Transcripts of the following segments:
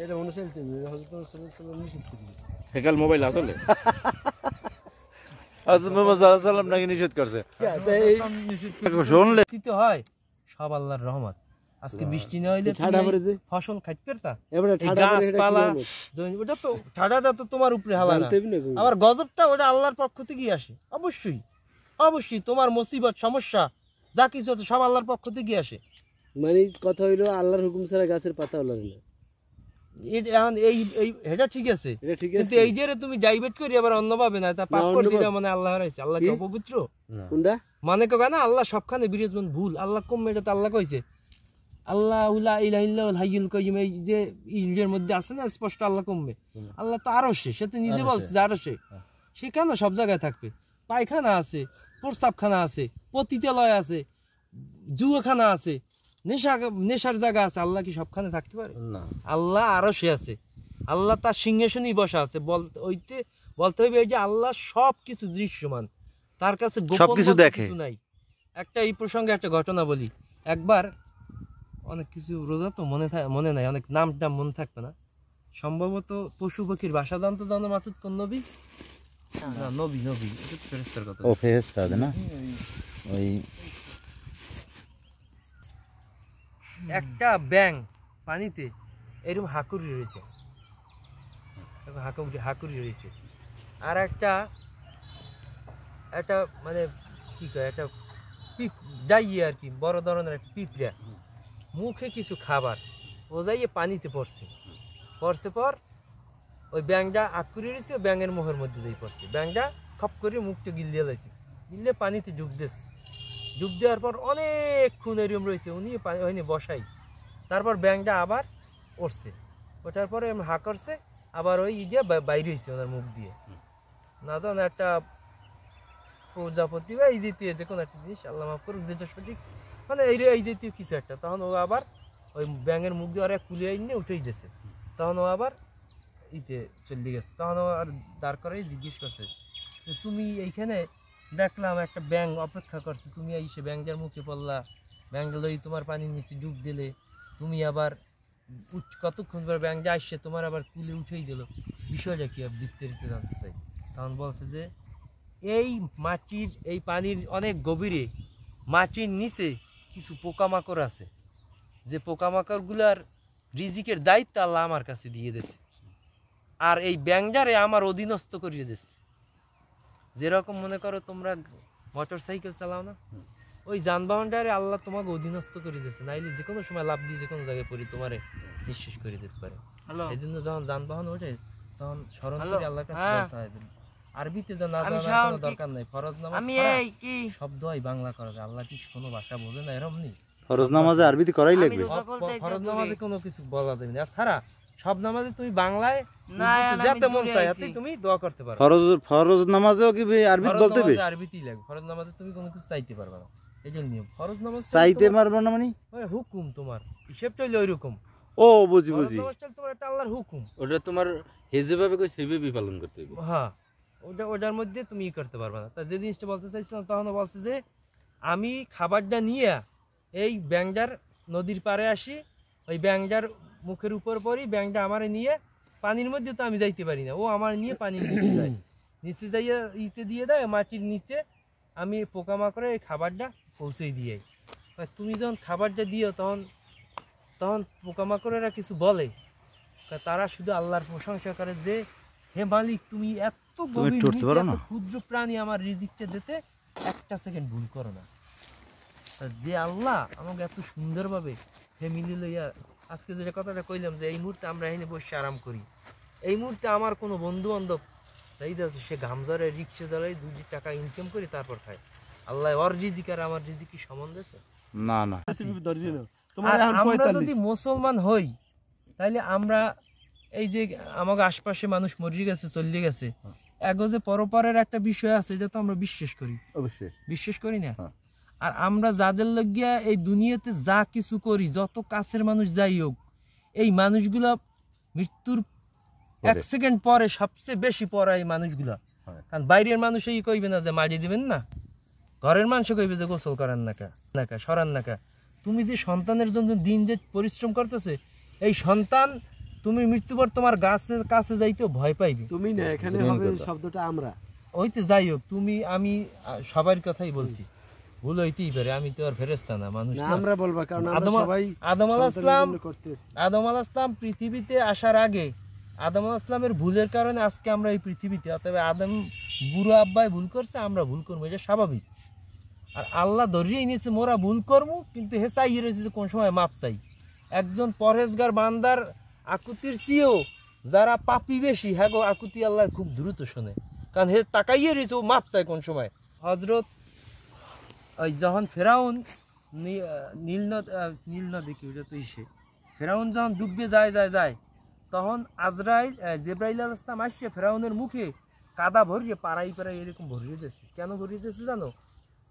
এটা মনে চলতে হয়তো নিষেধ করি হেকাল মোবাইল আসলে হযরত মুহাম্মদ সাল্লাল্লাহু আলাইহি ওয়াসাল্লাম নাকি নিষেধ করছে শুনলে তো হয় সব আল্লাহর রহমত আজকে বৃষ্টি না হইলে ঠাডা পড়ে যে ফসল খাইতে পারতা এবারে ঠাডা পড়ে এটা কি ওটা তো ঠাডাটা তো তোমার উপরে হালা না আবার গজবটা ওটা আল্লাহর পক্ষ থেকে আসে অবশ্যই অবশ্যই তোমার মুসিবত সমস্যা যা কিছু আছে সব আল্লাহর পক্ষ থেকে আসে মানে কথা হইলো আল্লাহর হুকুম ছাড়া গাছের পাতা ওলড়ে না এখন এই এটা ঠিক আছে কিন্তু এই যে তুমি ডাইভার্ট করি আবার অন্য ভাবে না তা পাপ করছি এটা মানে আল্লাহ হারাইছে আল্লাহ কি অপবিত্র কোনটা মানে কয় না আল্লাহ সবখানে বিরাজমান ভুল আল্লাহ কম এটা তো আল্লাহ কইছে আল্লাহু লা ইলাহা ইল্লাহুল হাইয়ুল কাইয়্যুম এই যে ইন্ডিয়ার মধ্যে আছে না স্পষ্ট আল্লাহ কমবে আল্লাহ তো আরো সে তো নিজে বলছে যে আরো সে কেন সব জায়গায় থাকবে পায়খানা আছে প্রস্রাবখানা আছে পতিতালয় আছে জুয়াখানা আছে নেশার জায়গা আছে আল্লাহ কি সবখানে থাকতে পারে না আল্লাহ আরো সে আছে আল্লাহ তার সিংহাসনেই বসা আছে বলতে হবে এই যে আল্লাহ সবকিছু দৃশ্যমান তার কাছে গোপন কিছু নাই একটা এই প্রসঙ্গে একটা ঘটনা বলি একবার অনেক কিছু রোজা তো মনে নাই অনেক নামটা মনে থাকবে না সম্ভবত পশু পাখির ভাষা জানতো জানো মাসুদ কোন নবী না নবী এটা ফেরেশতার কথা ও ফেরেশতা না ওই একটা ব্যাঙ পানিতে এরকম হাকুরি রয়েছে আর একটা মানে কি কয় একটা ডাইয়ে আর কি বড় ধরনের একটা পিঁপড়া মুখে কিছু খাবার ও যাইয়ে পানিতে পড়ছে পর ওই ব্যাঙটা আকুরি রয়েছে ব্যাঙের মুখের মধ্যে যাই পড়ছে ব্যাঙটা খপ করে মুখটা গিলিয়ে লাইছে গিললে পানিতে ডুব দেওয়ার পর অনেকক্ষণ এরকম রয়েছে উনি ওইনি বসাই তারপর ব্যাঙটা আবার উঠছে ওঠার পরে হা করছে আবার ওই যে বাইরে হয়েছে ওনার মুখ দিয়ে না জানো একটা প্রজাপতি বা এই জাতীয় যে কোনো একটা জিনিস আল্লাহ মাফ করুক যেটা সঠিক মানে এই জাতীয় কিছু একটা তখন ও আবার ওই ব্যাঙের মুখ দিয়ে ওরা কুলিয়ে নিয়ে উঠেই গেছে তখন ও আবার চলে গেছে তখন ও আর দাঁড় করে জিজ্ঞেস করছে যে তুমি এইখানে দেখলাম একটা ব্যাঙ অপেক্ষা করছে তুমি এসে ব্যাঙটার মুখে পড়লা ব্যাঙটা লই তোমার পানির নিচে ডুব দিলে তুমি আবার কতক্ষণ পর ব্যাঙটা আসছে তোমার আবার কুলে উঠেই দিল বিষয়টা কি বিস্তারিত জানতে চাই তখন বলছে যে এই মাটির এই পানির অনেক গভীরে মাটির নিচে কিছু পোকামাকড় আছে যে পোকামাকড়গুলার রিজিকের দায়িত্ব আল্লাহ আমার কাছে দিয়ে দিয়েছে আর এই ব্যাঙটারে আমার অধীনস্থ করিয়ে দিয়েছে যেরকম মনে করো তোমরা মোটর সাইকেল চালাও না ওই যানবাহনটারে আল্লাহ তোমাকে অধীনস্থ করে দিয়েছে নাইলে যে কোনো সময় লাভ দিয়ে যে কোনো জায়গায় পড়ি তোমারে নিঃশেষ করে দিতে পারে এই জন্য যখন যানবাহন ওঠে তখন স্মরণ করে আল্লাহর কাছে বলতে হয় আরবিতে যা না জানার কোনো দরকার নাই ফরজ নামাজ শব্দ হয় বাংলা করা যায় আল্লাহ কি কোনো ভাষা বোঝে না এরকম নেই ফরজ নামাজে আরবিতে করাই লাগবে ফরজ নামাজে কোনো কিছু বলা যাবে না ছাড়া সব নামাজে তুমি বাংলায় যাতে মন চায় তুমি দোয়া করতে পারো ফরজ নামাজেও কি আরবি বলতে হবে আরবিতেই লাগবে ফরজ নামাজে তুমি কোনো কিছু চাইতে পারবে না এইজন্য নিয়ম ফরজ নামাজ চাইতে পারবে না মানে হুকুম তোমার হিসাবটা হইলো ওইরকম ও বুঝি তোমার একটা আল্লাহর হুকুম ওটা তোমার যেভাবে কই সেভাবেই পালন করতে হবে হ্যাঁ ওটার মধ্যে তুমি করতে পারবে না তা যে জিনিসটা বলতে চাইছিলাম তখন বলছে যে আমি খাবারটা নিয়ে এই ব্যাঙটার নদীর পাড়ে আসি ওই ব্যাঙটার মুখের উপর পড়ি ব্যাঙটা আমার নিয়ে পানির মধ্যে তো আমি যাইতে পারি না ও আমার নিয়ে পানির নিচে যায় নিচে যাইয়া দিয়ে দেয় মাটির নিচে আমি পোকামাকড়ে এই খাবারটা পৌঁছে দিয়ে তুমি যখন খাবারটা দিও তখন পোকামাকড়েরা কিছু বলে তারা শুধু আল্লাহর প্রশংসা করে যে হে মালিক তুমি এত ক্ষুদ্র প্রাণী আমার রিজিকটা দিতে একটা সেকেন্ড ভুল করো না যে আল্লাহ আমাকে এত সুন্দরভাবে ফ্যামিলি লইয়া আজকে যেটা কথাটা কইলাম যে এই মুহূর্তে আমরা এখানে বসে আরাম করি এই মুহূর্তে আমার কোনো বন্ধু বান্ধব সে ঘাম ঝরে রিক্সা জ্বালাই 2 টাকা ইনকাম করি তারপর খায় আল্লাহ ওর রিজিক আর আমার রিজিক কি সমান দিয়েছে না না আমরা যদি মুসলমান হই তাহলে আমরা এই যে আমাদের আশপাশে মানুষ মরে গেছে চলে গেছে এগো যে পরপারের একটা বিষয় আছে এটা তো আমরা বিশ্বাস করি অবশ্যই বিশ্বাস করি না আর আমরা যাদের লাগিয়া এই দুনিয়াতে যা কিছু করি যত কাছের মানুষ যাই হোক এই মানুষগুলা মৃত্যুর 1 সেকেন্ড পরে সবচেয়ে বেশি পড়া এই মানুষগুলা কারণ বাইরের মানুষ এই কইবে না যে মারি দিবেন না ঘরের মানুষ কইবে যে গোসল করেন না কা সরান না কা তুমি যে সন্তানের জন্য দিন যে পরিশ্রম করতেছে, এই সন্তান তুমি মৃত্যুর পর তোমার গাছের কাছে যাইতেও ভয় পাইবে। তুমি না, এখানে হবে শব্দটা আমরা। ওইতে যাই হোক, তুমি আমি সবার কথাই বলছি, ভুল হইতেই পারে, আমি তো আর ফেরেশতা না, মানুষ না, না। আমরা বলবো, কারণ আমরা সবাই আদম আলাইহিস সালাম করতেছি। আদম আলাইহিস সালাম পৃথিবীতে আসার আগে আদম আলাইহিস সালামের ভুলের কারণে আজকে আমরা এই পৃথিবীতে, অতএব আদম বুড়ো আব্বাই ভুল করছে, আমরা ভুল করবো, এটা স্বাভাবিক। আর আল্লাহ ধরিয়েই নিয়েছে মোরা ভুল করবো, কিন্তু হে চাইয়ে রয়েছে যে কোন সময় মাপ চাই। একজন পরহেজগার বান্দার আকুতির চেয়েও যারা পাপি বেশি, হ্যাঁ গো, আকুতি আল্লাহ খুব দ্রুত শোনে, কারণ হে তাকাইয়ে রয়েছে, ও মাপ চাই কোন সময়। হজরত ওই যখন ফেরাউন নীল নদী কি ওটা তো ইসে, ফেরাউন যখন ডুববে যায় তখন জিবরাইল আলাইহিস সালাম আসছে ফেরাউনের মুখে কাদা ভরিয়ে পাড়াই এরকম ভরিয়ে দিয়েছে। কেন ভরিয়ে দিয়েছে জানো?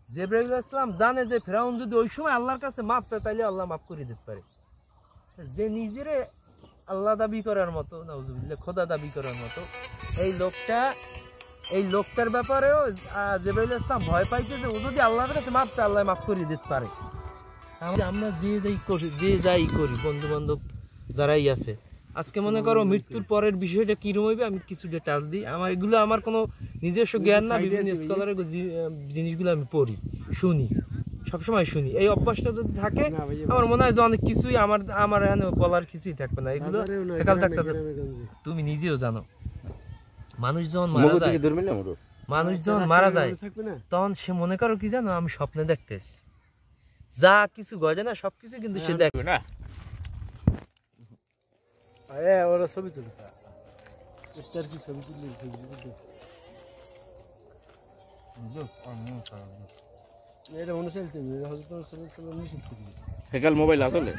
জিবরাইল আলাইহিস সালাম জানে যে ফেরাউন যদি ওই সময় আল্লাহর কাছে মাপ চায় তাহলে আল্লাহ মাফ করে দিতে পারে। যে নিজেরে আল্লাহ দাবি করার মতো, নাউজুবিল্লাহ, খোদা দাবি করার মতো এই লোকটার ব্যাপারেও জিবরাইল আলাইহিস সালাম ভয় পাইছে যে ও যদি আল্লাহর কাছে মাপ চায় আল্লাহ মাফ করে দিতে পারে। আমরা যে যাই করি বন্ধু বান্ধব যারাই আছে, আজকে মনে করো মৃত্যুর পরের বিষয়টা কিরম হইবে আমি কিছুটা টাচ দিই। এগুলো আমার কোনো নিজস্ব জ্ঞান না, বিভিন্ন স্কলারের জিনিসগুলো আমি পড়ি, শুনি, সবসময় শুনি। এই অভ্যাসটা যদি থাকে আমার মনে হয় যে অনেক কিছুই আমার এখানে বলার কিছুই থাকবে না। এগুলো তুমি নিজেও জানো, মানুষ যখন মারা যায় তখন সে মনে করো কি জানো, আমি স্বপ্নে দেখতেছি, যা কিছু ঘটে না সবকিছু কিন্তু সে দেখবে না। ওরা ছবি তুলে কি ছবি তুললে এটা অনুসারে সেকাল মোবাইল আসলে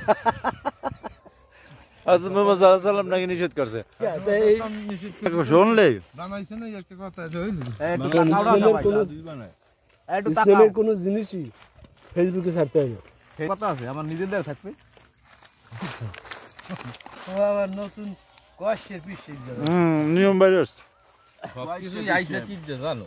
হযরত মুহাম্মদ সাল্লাল্লাহু আলাইহি ওয়াসাল্লাম নাকি নিষেধ করছে। শুনলে ইসলামের কোনো জিনিসই ফেসবুকে ছাড়তে হবে। কথা আছে আমার নিজেদের থাকবে, আবার নতুন কষ্টের পিছিয়ে নিয়ম বাইরে সবকিছুই আইসা কি জানো।